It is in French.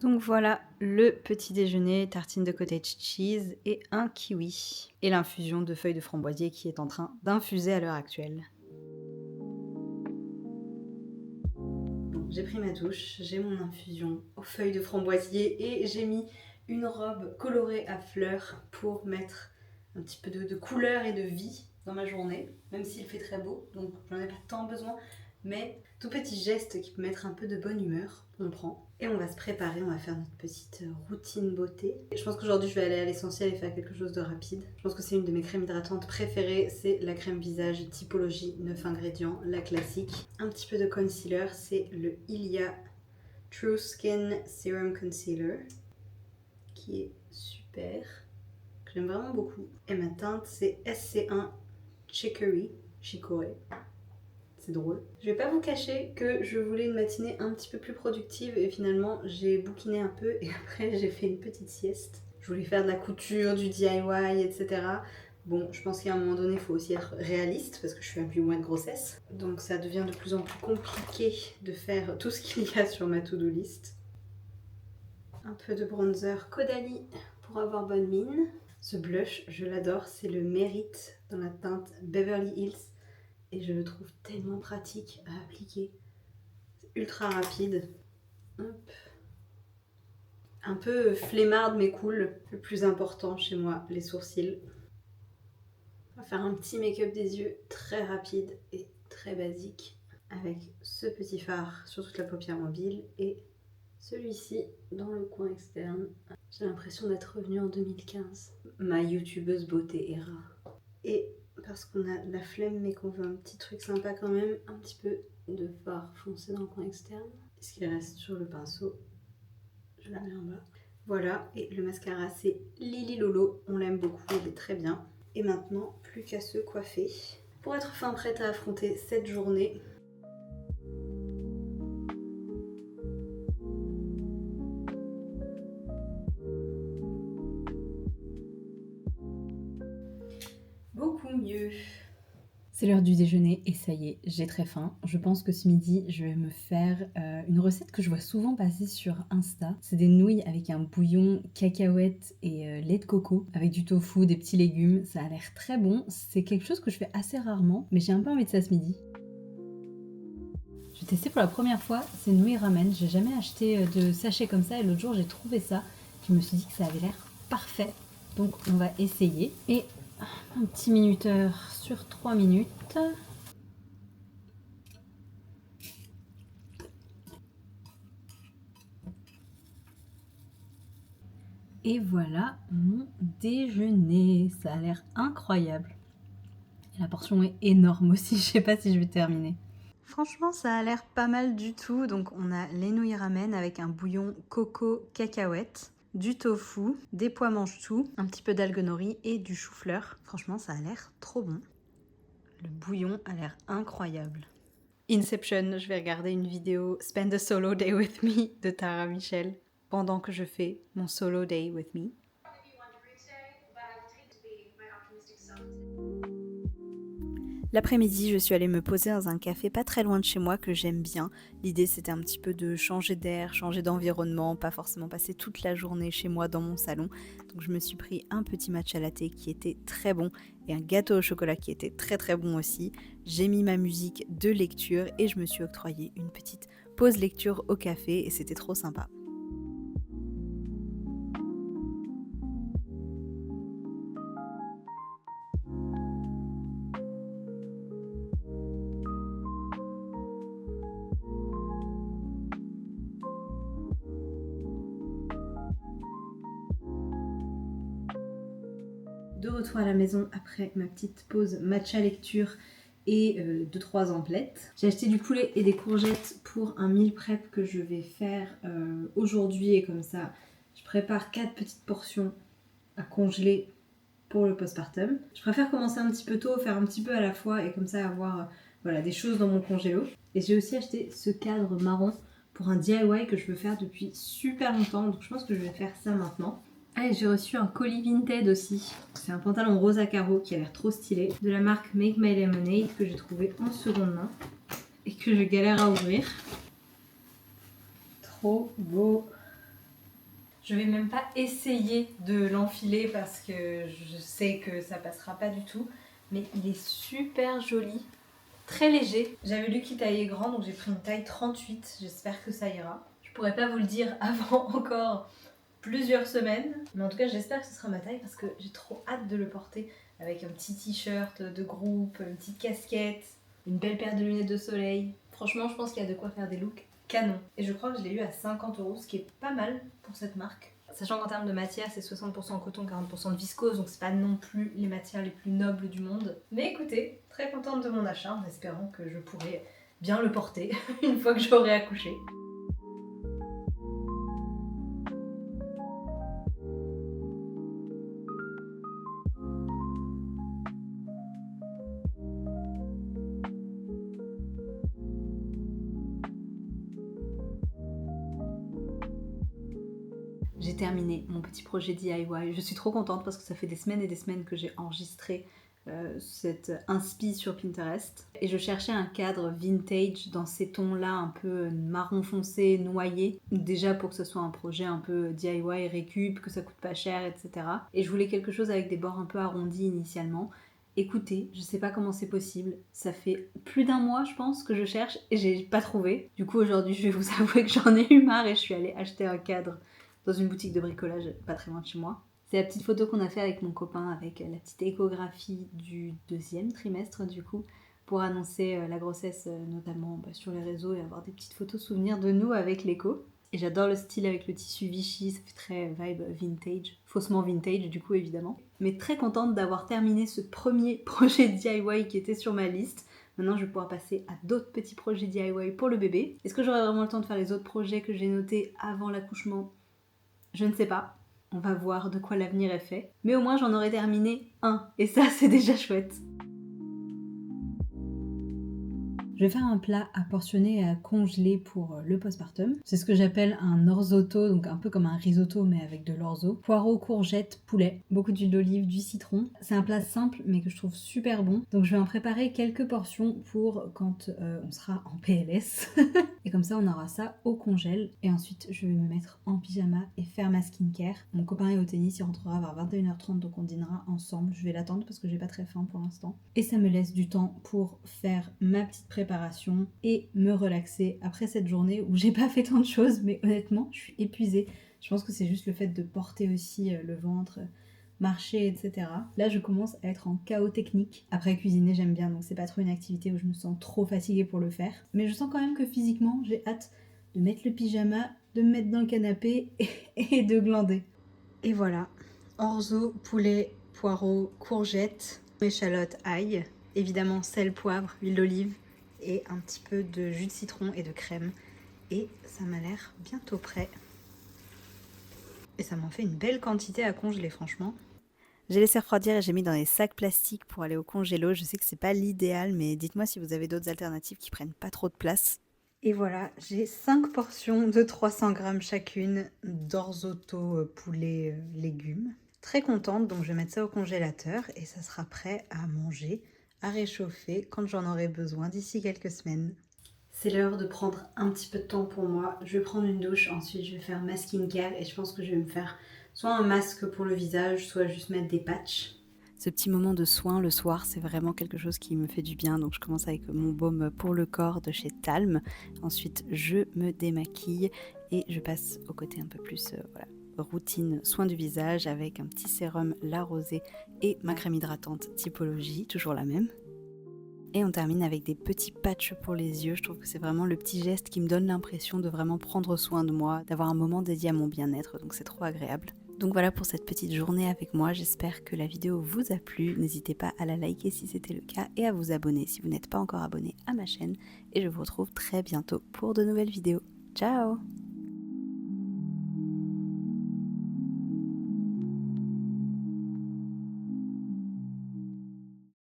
Donc voilà le petit déjeuner, tartine de cottage cheese et un kiwi. Et l'infusion de feuilles de framboisier qui est en train d'infuser à l'heure actuelle. Bon, j'ai pris ma douche, j'ai mon infusion aux feuilles de framboisier et j'ai mis une robe colorée à fleurs pour mettre un petit peu de couleur et de vie dans ma journée, même s'il fait très beau, donc j'en ai pas tant besoin, mais tout petit geste qui peut mettre un peu de bonne humeur, on prend. Et on va se préparer, on va faire notre petite routine beauté. Et je pense qu'aujourd'hui je vais aller à l'essentiel et faire quelque chose de rapide. Je pense que c'est une de mes crèmes hydratantes préférées, c'est la crème visage typologie 9 ingrédients, la classique. Un petit peu de concealer, c'est le Ilia True Skin Serum Concealer, qui est super, que j'aime vraiment beaucoup. Et ma teinte c'est SC1 Chicory. C'est drôle. Je vais pas vous cacher que je voulais une matinée un petit peu plus productive et finalement j'ai bouquiné un peu et après j'ai fait une petite sieste. Je voulais faire de la couture, du DIY, etc. Bon, je pense qu'à un moment donné, il faut aussi être réaliste parce que je suis à 8 mois de grossesse. Donc ça devient de plus en plus compliqué de faire tout ce qu'il y a sur ma to-do list. Un peu de bronzer Caudalie pour avoir bonne mine. Ce blush, je l'adore, c'est le Merit dans la teinte Beverly Hills. Et je le trouve tellement pratique à appliquer. C'est ultra rapide. Hop. Un peu flemmarde mais cool. Le plus important chez moi, les sourcils. On va faire un petit make-up des yeux très rapide et très basique. Avec ce petit fard sur toute la paupière mobile et celui-ci dans le coin externe. J'ai l'impression d'être revenue en 2015. Ma youtubeuse beauté era. Et parce qu'on a de la flemme mais qu'on veut un petit truc sympa quand même, un petit peu de fard foncé dans le coin externe. Et ce qui reste sur le pinceau, je la mets en bas. Voilà, et le mascara c'est Lily Lolo, on l'aime beaucoup, il est très bien. Et maintenant, plus qu'à se coiffer pour être fin prête à affronter cette journée. Beaucoup mieux. C'est l'heure du déjeuner et ça y est, j'ai très faim. Je pense que ce midi, je vais me faire une recette que je vois souvent passer sur Insta. C'est des nouilles avec un bouillon cacahuètes et lait de coco, avec du tofu, des petits légumes. Ça a l'air très bon. C'est quelque chose que je fais assez rarement, mais j'ai un peu envie de ça ce midi. Je vais tester pour la première fois ces nouilles ramen. J'ai jamais acheté de sachet comme ça et l'autre jour j'ai trouvé ça. Je me suis dit que ça avait l'air parfait. Donc on va essayer. Et un petit minuteur sur 3 minutes. Et voilà mon déjeuner. Ça a l'air incroyable. Et la portion est énorme aussi. Je sais pas si je vais terminer. Franchement, ça a l'air pas mal du tout. Donc on a les nouilles ramen avec un bouillon coco cacahuète, du tofu, des pois mange-tout, un petit peu d'algues nori et du chou-fleur. Franchement, ça a l'air trop bon. Le bouillon a l'air incroyable. Inception, je vais regarder une vidéo Spend a Solo Day with Me de Tara Michel pendant que je fais mon Solo Day with Me. L'après-midi, je suis allée me poser dans un café pas très loin de chez moi que j'aime bien. L'idée, c'était un petit peu de changer d'air, changer d'environnement, pas forcément passer toute la journée chez moi dans mon salon. Donc je me suis pris un petit matcha latte qui était très bon et un gâteau au chocolat qui était très très bon aussi. J'ai mis ma musique de lecture et je me suis octroyé une petite pause lecture au café et c'était trop sympa. De retour à la maison après ma petite pause matcha lecture et 2-3 emplettes. J'ai acheté du poulet et des courgettes pour un meal prep que je vais faire aujourd'hui et comme ça je prépare 4 petites portions à congeler pour le postpartum. Je préfère commencer un petit peu tôt, faire un petit peu à la fois et comme ça avoir voilà, des choses dans mon congélo. Et j'ai aussi acheté ce cadre marron pour un DIY que je veux faire depuis super longtemps, donc je pense que je vais faire ça maintenant. Ah, et j'ai reçu un colis Vinted aussi. C'est un pantalon rose à carreaux qui a l'air trop stylé, de la marque Make My Lemonade que j'ai trouvé en seconde main et que je galère à ouvrir. Trop beau. Je vais même pas essayer de l'enfiler parce que je sais que ça passera pas du tout. Mais il est super joli, très léger. J'avais lu qu'il taillait grand, donc j'ai pris une taille 38. J'espère que ça ira. Je pourrais pas vous le dire avant encore plusieurs semaines. Mais en tout cas, j'espère que ce sera ma taille parce que j'ai trop hâte de le porter avec un petit t-shirt de groupe, une petite casquette, une belle paire de lunettes de soleil. Franchement, je pense qu'il y a de quoi faire des looks canon. Et je crois que je l'ai eu à 50 €, ce qui est pas mal pour cette marque. Sachant qu'en termes de matière, c'est 60% coton, 40% de viscose, donc c'est pas non plus les matières les plus nobles du monde. Mais écoutez, très contente de mon achat, en espérant que je pourrai bien le porter une fois que j'aurai accouché. J'ai terminé mon petit projet DIY. Je suis trop contente parce que ça fait des semaines et des semaines que j'ai enregistré cette inspi sur Pinterest. Et je cherchais un cadre vintage dans ces tons-là un peu marron foncé, noyé. Déjà pour que ce soit un projet un peu DIY, récup, que ça coûte pas cher, etc. Et je voulais quelque chose avec des bords un peu arrondis initialement. Écoutez, je sais pas comment c'est possible, ça fait plus d'un mois je pense que je cherche et j'ai pas trouvé. Du coup aujourd'hui je vais vous avouer que j'en ai eu marre et je suis allée acheter un cadre dans une boutique de bricolage pas très loin de chez moi. C'est la petite photo qu'on a fait avec mon copain avec la petite échographie du 2e trimestre du coup pour annoncer la grossesse notamment sur les réseaux et avoir des petites photos souvenirs de nous avec l'écho. Et j'adore le style avec le tissu Vichy, ça fait très vibe vintage, faussement vintage du coup évidemment. Mais très contente d'avoir terminé ce premier projet DIY qui était sur ma liste. Maintenant je vais pouvoir passer à d'autres petits projets DIY pour le bébé. Est-ce que j'aurai vraiment le temps de faire les autres projets que j'ai notés avant l'accouchement ? Je ne sais pas. On va voir de quoi l'avenir est fait. Mais au moins j'en aurai terminé un. Et ça c'est déjà chouette. Je vais faire un plat à portionner et à congeler pour le postpartum. C'est ce que j'appelle un orzotto, donc un peu comme un risotto mais avec de l'orzo. Poireaux, courgettes, poulet, beaucoup d'huile d'olive, du citron. C'est un plat simple mais que je trouve super bon. Donc je vais en préparer quelques portions pour quand on sera en PLS. Et comme ça on aura ça au congèle. Et ensuite je vais me mettre en pyjama et faire ma skincare. Mon copain est au tennis, il rentrera vers 21h30 donc on dînera ensemble. Je vais l'attendre parce que j'ai pas très faim pour l'instant. Et ça me laisse du temps pour faire ma petite préparation et me relaxer après cette journée où j'ai pas fait tant de choses mais honnêtement je suis épuisée. Je pense que c'est juste le fait de porter aussi le ventre, marcher, etc. Là je commence à être en chaos technique. Après cuisiner j'aime bien donc c'est pas trop une activité où je me sens trop fatiguée pour le faire. Mais je sens quand même que physiquement j'ai hâte de mettre le pyjama, de me mettre dans le canapé et de glander. Et voilà, orzo, poulet, poireaux, courgettes, échalotes, ail, évidemment sel, poivre, huile d'olive et un petit peu de jus de citron et de crème. Et ça m'a l'air bientôt prêt. Et ça m'en fait une belle quantité à congeler franchement. J'ai laissé refroidir et j'ai mis dans des sacs plastiques pour aller au congélo. Je sais que c'est pas l'idéal mais dites-moi si vous avez d'autres alternatives qui prennent pas trop de place. Et voilà, j'ai 5 portions de 300 grammes chacune d'orzotto poulet légumes. Très contente, donc je vais mettre ça au congélateur et ça sera prêt à manger, à réchauffer quand j'en aurai besoin d'ici quelques semaines. C'est l'heure de prendre un petit peu de temps pour moi. Je vais prendre une douche, ensuite je vais faire ma skincare et je pense que je vais me faire soit un masque pour le visage, soit juste mettre des patchs. Ce petit moment de soin le soir, c'est vraiment quelque chose qui me fait du bien. Donc je commence avec mon baume pour le corps de chez Talm. Ensuite, je me démaquille et je passe au côté un peu plus routine soin du visage avec un petit sérum La Rosée et ma crème hydratante Typologie, toujours la même. Et on termine avec des petits patchs pour les yeux. Je trouve que c'est vraiment le petit geste qui me donne l'impression de vraiment prendre soin de moi, d'avoir un moment dédié à mon bien-être. Donc c'est trop agréable. Donc voilà pour cette petite journée avec moi, j'espère que la vidéo vous a plu, n'hésitez pas à la liker si c'était le cas et à vous abonner si vous n'êtes pas encore abonné à ma chaîne et je vous retrouve très bientôt pour de nouvelles vidéos. Ciao!